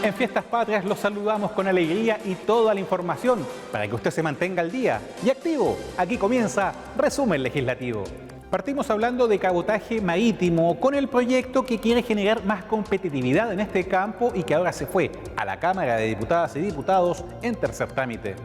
En Fiestas Patrias los saludamos con alegría y toda la información para que usted se mantenga al día y activo. Aquí comienza Resumen Legislativo. Partimos hablando de cabotaje marítimo con el proyecto que quiere generar más competitividad en este campo y que ahora se fue a la Cámara de Diputadas y Diputados en tercer trámite.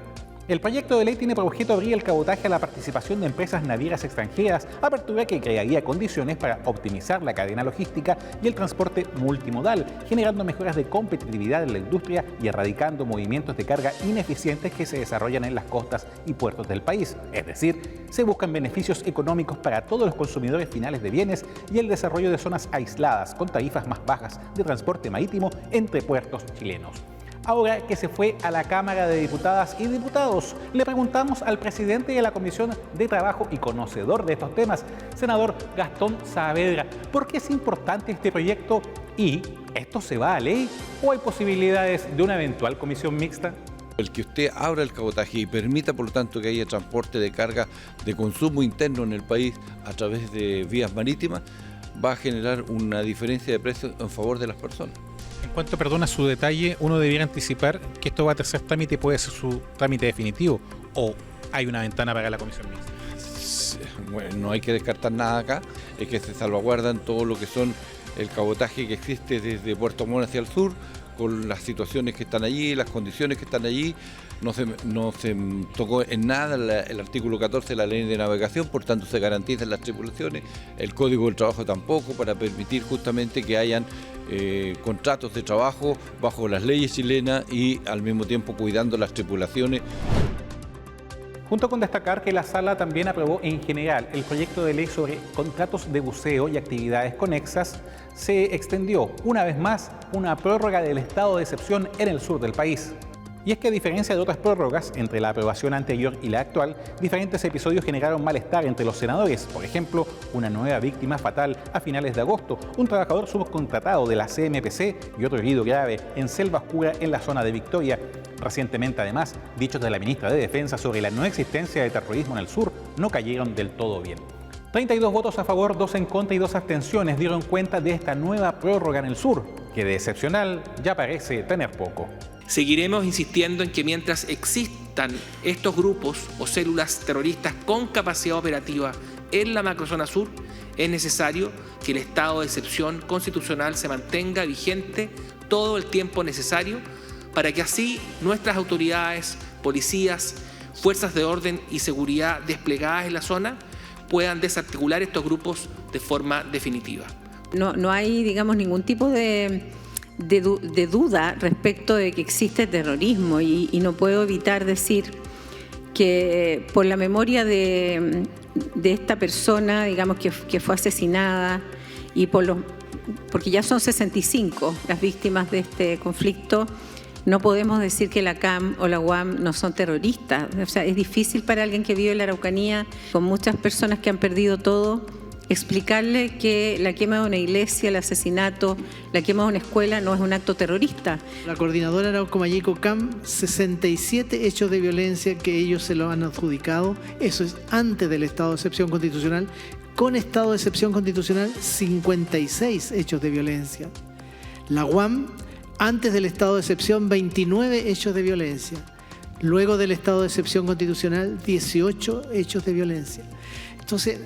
El proyecto de ley tiene por objeto abrir el cabotaje a la participación de empresas navieras extranjeras, apertura que crearía condiciones para optimizar la cadena logística y el transporte multimodal, generando mejoras de competitividad en la industria y erradicando movimientos de carga ineficientes que se desarrollan en las costas y puertos del país. Es decir, se buscan beneficios económicos para todos los consumidores finales de bienes y el desarrollo de zonas aisladas con tarifas más bajas de transporte marítimo entre puertos chilenos. Ahora que se fue a la Cámara de Diputadas y Diputados, le preguntamos al presidente de la Comisión de Trabajo y conocedor de estos temas, senador Gastón Saavedra, ¿por qué es importante este proyecto y esto se va a ley o hay posibilidades de una eventual comisión mixta? El que usted abra el cabotaje y permita, por lo tanto, que haya transporte de carga de consumo interno en el país a través de vías marítimas, va a generar una diferencia de precios en favor de las personas. En cuanto, perdona su detalle, uno debiera anticipar que esto va a tercer trámite y puede ser su trámite definitivo, o hay una ventana para la comisión mixta. Bueno, no hay que descartar nada acá, es que se salvaguardan todo lo que son el cabotaje que existe desde Puerto Montt hacia el sur, con las situaciones que están allí, las condiciones que están allí. No se tocó en nada el artículo 14 de la ley de navegación, por tanto se garantizan las tripulaciones, el Código del Trabajo tampoco, para permitir justamente que hayan contratos de trabajo bajo las leyes chilenas y al mismo tiempo cuidando las tripulaciones. Junto con destacar que la Sala también aprobó en general el proyecto de ley sobre contratos de buceo y actividades conexas, se extendió una vez más una prórroga del estado de excepción en el sur del país. Y es que a diferencia de otras prórrogas, entre la aprobación anterior y la actual, diferentes episodios generaron malestar entre los senadores. Por ejemplo, una nueva víctima fatal a finales de agosto, un trabajador subcontratado de la CMPC y otro herido grave en Selva Oscura en la zona de Victoria. Recientemente, además, dichos de la ministra de Defensa sobre la no existencia de terrorismo en el sur no cayeron del todo bien. 32 votos a favor, 2 en contra y 2 abstenciones dieron cuenta de esta nueva prórroga en el sur, que de excepcional ya parece tener poco. Seguiremos insistiendo en que mientras existan estos grupos o células terroristas con capacidad operativa en la macrozona sur, es necesario que el estado de excepción constitucional se mantenga vigente todo el tiempo necesario para que así nuestras autoridades, policías, fuerzas de orden y seguridad desplegadas en la zona puedan desarticular estos grupos de forma definitiva. No hay, digamos, ningún tipo de duda respecto de que existe terrorismo y no puedo evitar decir que por la memoria de esta persona, digamos, que fue asesinada y porque ya son 65 las víctimas de este conflicto, no podemos decir que la CAM o la UAM no son terroristas. O sea, es difícil para alguien que vive en la Araucanía, con muchas personas que han perdido todo, explicarle que la quema de una iglesia, el asesinato, la quema de una escuela no es un acto terrorista. La coordinadora Arauco Mayeco CAM, 67 hechos de violencia que ellos se lo han adjudicado. Eso es antes del estado de excepción constitucional. Con estado de excepción constitucional, 56 hechos de violencia. La UAM, antes del estado de excepción, 29 hechos de violencia. Luego del estado de excepción constitucional, 18 hechos de violencia. Entonces,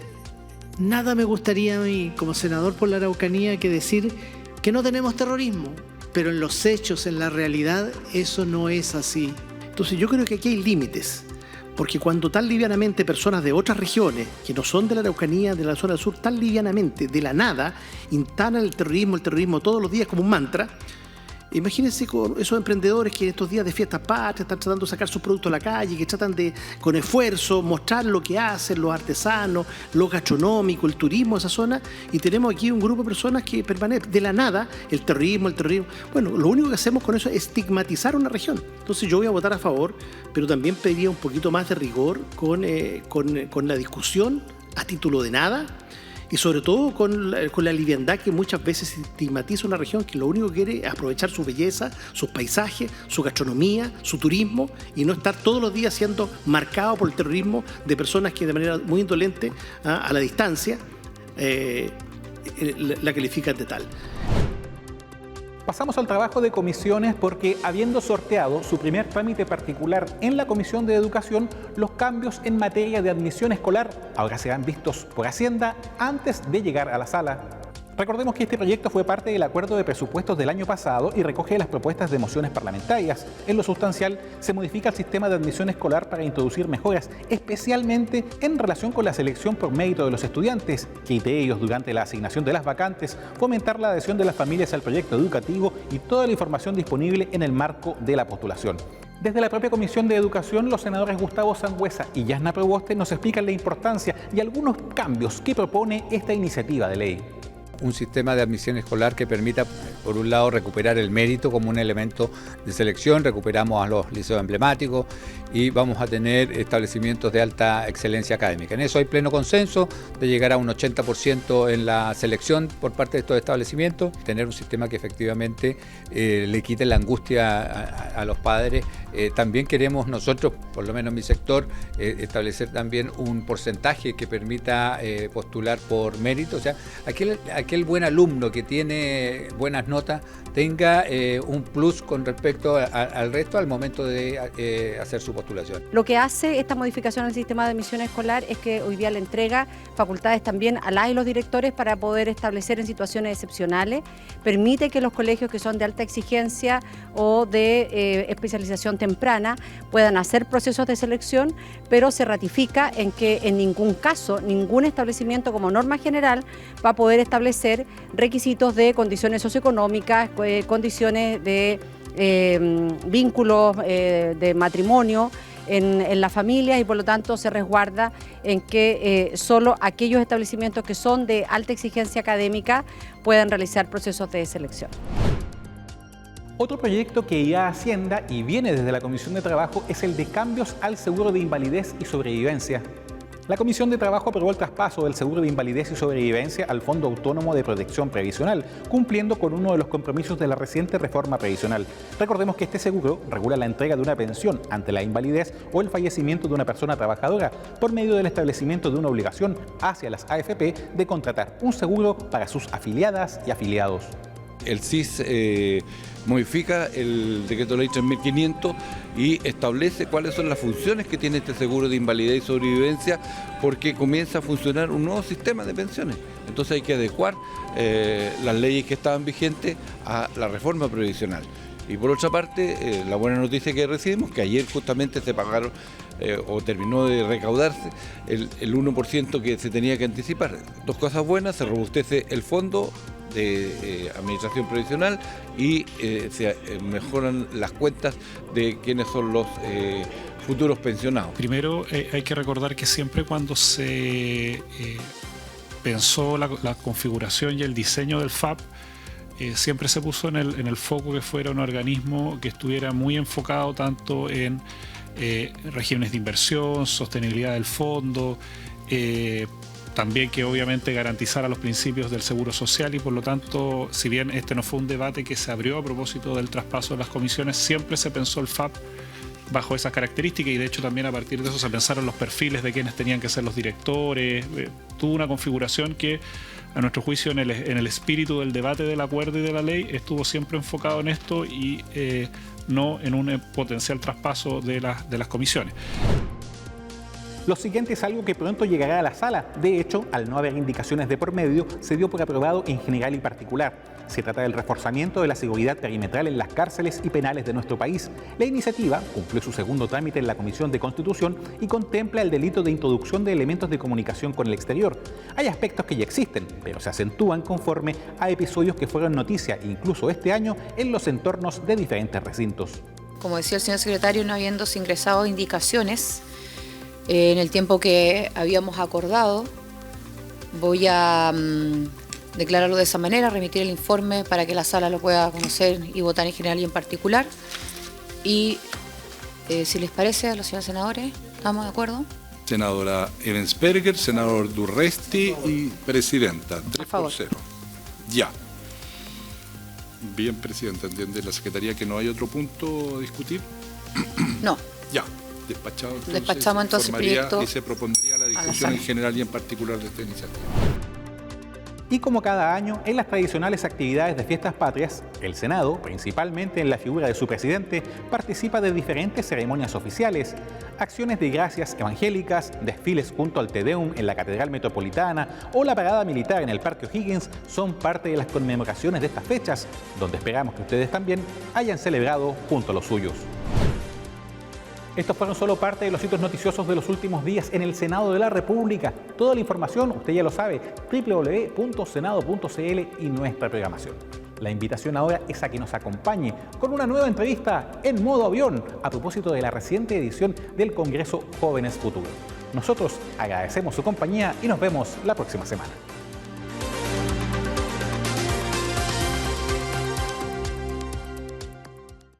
nada me gustaría a mí, como senador por la Araucanía, que decir que no tenemos terrorismo, pero en los hechos, en la realidad, eso no es así. Entonces yo creo que aquí hay límites, porque cuando tan livianamente personas de otras regiones, que no son de la Araucanía, de la zona del sur, tan livianamente, de la nada, instalan el terrorismo todos los días como un mantra. Imagínense con esos emprendedores que en estos días de fiestas patrias están tratando de sacar sus productos a la calle, que tratan de, con esfuerzo, mostrar lo que hacen los artesanos, lo gastronómico, el turismo, esa zona, y tenemos aquí un grupo de personas que permanecen de la nada, el terrorismo. Bueno, lo único que hacemos con eso es estigmatizar una región. Entonces yo voy a votar a favor, pero también pediría un poquito más de rigor con la discusión a título de nada. Y sobre todo con la liviandad que muchas veces estigmatiza una región que lo único que quiere es aprovechar su belleza, sus paisajes, su gastronomía, su turismo, y no estar todos los días siendo marcado por el terrorismo de personas que de manera muy indolente, a la distancia, la califican de tal. Pasamos al trabajo de comisiones porque, habiendo sorteado su primer trámite particular en la Comisión de Educación, los cambios en materia de admisión escolar ahora serán vistos por Hacienda antes de llegar a la sala. Recordemos que este proyecto fue parte del acuerdo de presupuestos del año pasado y recoge las propuestas de mociones parlamentarias. En lo sustancial, se modifica el sistema de admisión escolar para introducir mejoras, especialmente en relación con la selección por mérito de los estudiantes, criterios durante la asignación de las vacantes, fomentar la adhesión de las familias al proyecto educativo y toda la información disponible en el marco de la postulación. Desde la propia Comisión de Educación, los senadores Gustavo Sangüesa y Yasna Proboste nos explican la importancia y algunos cambios que propone esta iniciativa de ley. Un sistema de admisión escolar que permita, por un lado, recuperar el mérito como un elemento de selección, recuperamos a los liceos emblemáticos y vamos a tener establecimientos de alta excelencia académica. En eso hay pleno consenso de llegar a un 80% en la selección por parte de estos establecimientos, tener un sistema que efectivamente le quite la angustia a los padres. También queremos nosotros, por lo menos en mi sector, establecer también un porcentaje que permita postular por mérito, o sea, aquel buen alumno que tiene buenas notas tenga un plus con respecto al resto al momento de hacer su postulación. Lo que hace esta modificación al sistema de admisión escolar es que hoy día le entrega facultades también a las y los directores para poder establecer en situaciones excepcionales, permite que los colegios que son de alta exigencia o de especialización temprana puedan hacer procesos de selección, pero se ratifica en que en ningún caso, ningún establecimiento como norma general va a poder establecer requisitos de condiciones socioeconómicas, condiciones de vínculos de matrimonio en la familia, y por lo tanto se resguarda en que solo aquellos establecimientos que son de alta exigencia académica puedan realizar procesos de selección. Otro proyecto que irá a Hacienda y viene desde la Comisión de Trabajo es el de cambios al seguro de invalidez y sobrevivencia. La Comisión de Trabajo aprobó el traspaso del seguro de invalidez y sobrevivencia al Fondo Autónomo de Protección Previsional, cumpliendo con uno de los compromisos de la reciente reforma previsional. Recordemos que este seguro regula la entrega de una pensión ante la invalidez o el fallecimiento de una persona trabajadora por medio del establecimiento de una obligación hacia las AFP de contratar un seguro para sus afiliadas y afiliados. El CIS modifica el decreto ley 3500 y establece cuáles son las funciones que tiene este seguro de invalidez y sobrevivencia, porque comienza a funcionar un nuevo sistema de pensiones. Entonces hay que adecuar las leyes que estaban vigentes a la reforma previsional. Y por otra parte, la buena noticia que recibimos, que ayer justamente se pagaron o terminó de recaudarse el 1% que se tenía que anticipar. Dos cosas buenas: se robustece el fondo de administración previsional y se mejoran las cuentas de quienes son los futuros pensionados. Primero hay que recordar que siempre cuando se pensó la configuración y el diseño del FAP, siempre se puso en el foco que fuera un organismo que estuviera muy enfocado tanto en regímenes de inversión, sostenibilidad del fondo, también que obviamente garantizara los principios del seguro social, y por lo tanto, si bien este no fue un debate que se abrió a propósito del traspaso de las comisiones, siempre se pensó el FAP bajo esas características, y de hecho también a partir de eso se pensaron los perfiles de quienes tenían que ser los directores. Tuvo una configuración que, a nuestro juicio, en el espíritu del debate del acuerdo y de la ley, estuvo siempre enfocado en esto y no en un potencial traspaso de las comisiones. Lo siguiente es algo que pronto llegará a la sala. De hecho, al no haber indicaciones de por medio, se dio por aprobado en general y particular. Se trata del reforzamiento de la seguridad perimetral en las cárceles y penales de nuestro país. La iniciativa cumplió su segundo trámite en la Comisión de Constitución y contempla el delito de introducción de elementos de comunicación con el exterior. Hay aspectos que ya existen, pero se acentúan conforme a episodios que fueron noticia, incluso este año, en los entornos de diferentes recintos. Como decía el señor secretario, no habiéndose ingresado indicaciones en el tiempo que habíamos acordado, voy a declararlo de esa manera, remitir el informe para que la sala lo pueda conocer y votar en general y en particular. Y si les parece a los señores senadores, ¿estamos de acuerdo? Senadora Ebensperger, senador Durresti y presidenta. 3-0. Ya. Bien, presidenta, ¿entiende la Secretaría que no hay otro punto a discutir? No. Ya. Despachado, entonces, despachamos entonces el proyecto y se propondría la discusión en general y en particular de esta iniciativa. Y como cada año, en las tradicionales actividades de fiestas patrias, el Senado, principalmente en la figura de su presidente, participa de diferentes ceremonias oficiales, acciones de gracias evangélicas, desfiles junto al Te Deum en la Catedral Metropolitana o la parada militar en el Parque O'Higgins son parte de las conmemoraciones de estas fechas, donde esperamos que ustedes también hayan celebrado junto a los suyos. Estos fueron solo parte de los hitos noticiosos de los últimos días en el Senado de la República. Toda la información, usted ya lo sabe, www.senado.cl y nuestra programación. La invitación ahora es a que nos acompañe con una nueva entrevista en modo avión a propósito de la reciente edición del Congreso Jóvenes Futuro. Nosotros agradecemos su compañía y nos vemos la próxima semana.